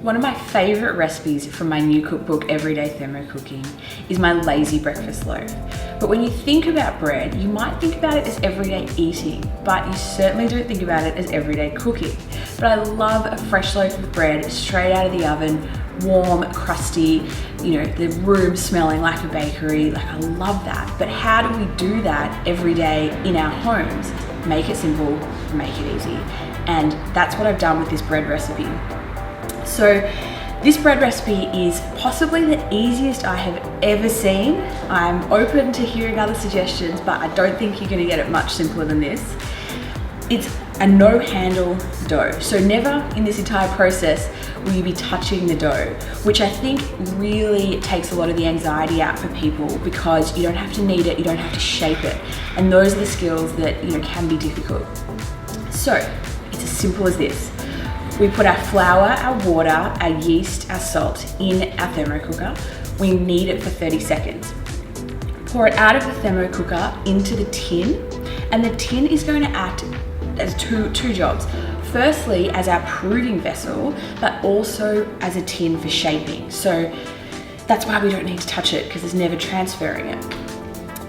One of my favorite recipes from my new cookbook, Everyday Thermo Cooking, is my lazy breakfast loaf. But when you think about bread, you might think about it as everyday eating, but you certainly don't think about it as everyday cooking. But I love a fresh loaf of bread straight out of the oven, warm, crusty, the room smelling like a bakery. Like, I love that. But how do we do that every day in our homes? Make it simple, make it easy. And that's what I've done with this bread recipe. So this bread recipe is possibly the easiest I have ever seen. I'm open to hearing other suggestions, but I don't think you're going to get it much simpler than this. It's a no-handle dough. So never in this entire process will you be touching the dough, which I think really takes a lot of the anxiety out for people, because you don't have to knead it, you don't have to shape it. And those are the skills that can be difficult. So it's as simple as this. We put our flour, our water, our yeast, our salt in our thermo cooker. We knead it for 30 seconds. Pour it out of the thermo cooker into the tin, and the tin is going to act as two jobs. Firstly, as our proving vessel, but also as a tin for shaping. So that's why we don't need to touch it, because there's never transferring it.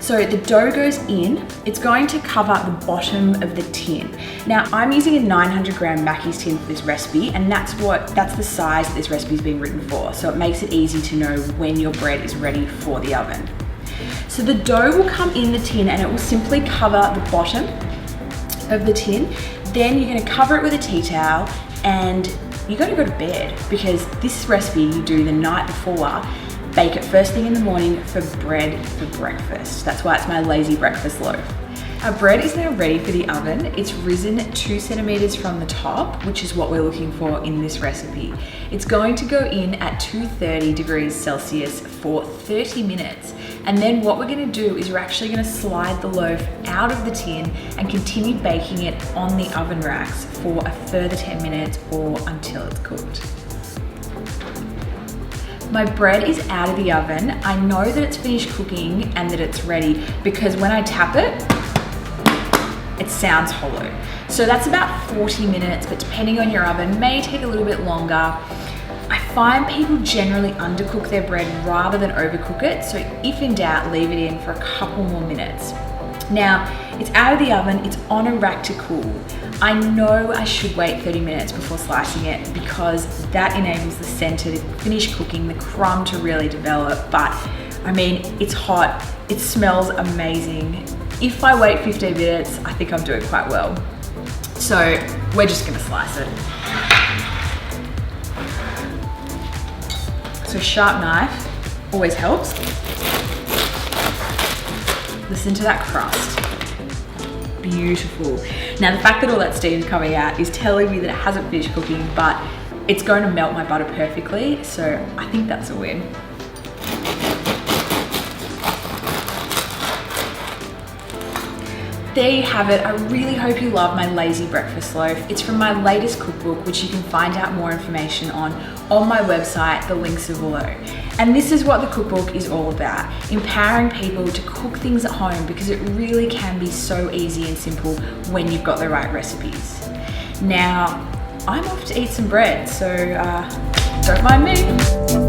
So the dough goes in, it's going to cover the bottom of the tin. Now I'm using a 900 gram Mackey's tin for this recipe, and that's the size that this recipe is being written for. So it makes it easy to know when your bread is ready for the oven. So the dough will come in the tin and it will simply cover the bottom of the tin. Then you're gonna cover it with a tea towel, and you're gonna go to bed, because this recipe you do the night before. Bake it first thing in the morning for bread for breakfast. That's why it's my lazy breakfast loaf. Our bread is now ready for the oven. It's risen 2 centimeters from the top, which is what we're looking for in this recipe. It's going to go in at 230 degrees Celsius for 30 minutes. And then what we're gonna do is we're actually gonna slide the loaf out of the tin and continue baking it on the oven racks for a further 10 minutes or until it's cooked. My bread is out of the oven. I know that it's finished cooking and that it's ready, because when I tap it, it sounds hollow. So that's about 40 minutes, but depending on your oven, may take a little bit longer. I find people generally undercook their bread rather than overcook it. So if in doubt, leave it in for a couple more minutes. Now, it's out of the oven, it's on a rack to cool. I know I should wait 30 minutes before slicing it, because that enables the center to finish cooking, the crumb to really develop. But I mean, it's hot, it smells amazing. If I wait 15 minutes, I think I'm doing quite well. So we're just gonna slice it. So sharp knife always helps. Listen to that crust. Beautiful. Now the fact that all that steam is coming out is telling me that it hasn't finished cooking, but it's going to melt my butter perfectly, so I think that's a win. There you have it. I really hope you love my lazy breakfast loaf. It's from my latest cookbook, which you can find out more information on my website. The links are below. And this is what the cookbook is all about: empowering people to cook things at home, because it really can be so easy and simple when you've got the right recipes. Now, I'm off to eat some bread, so don't mind me.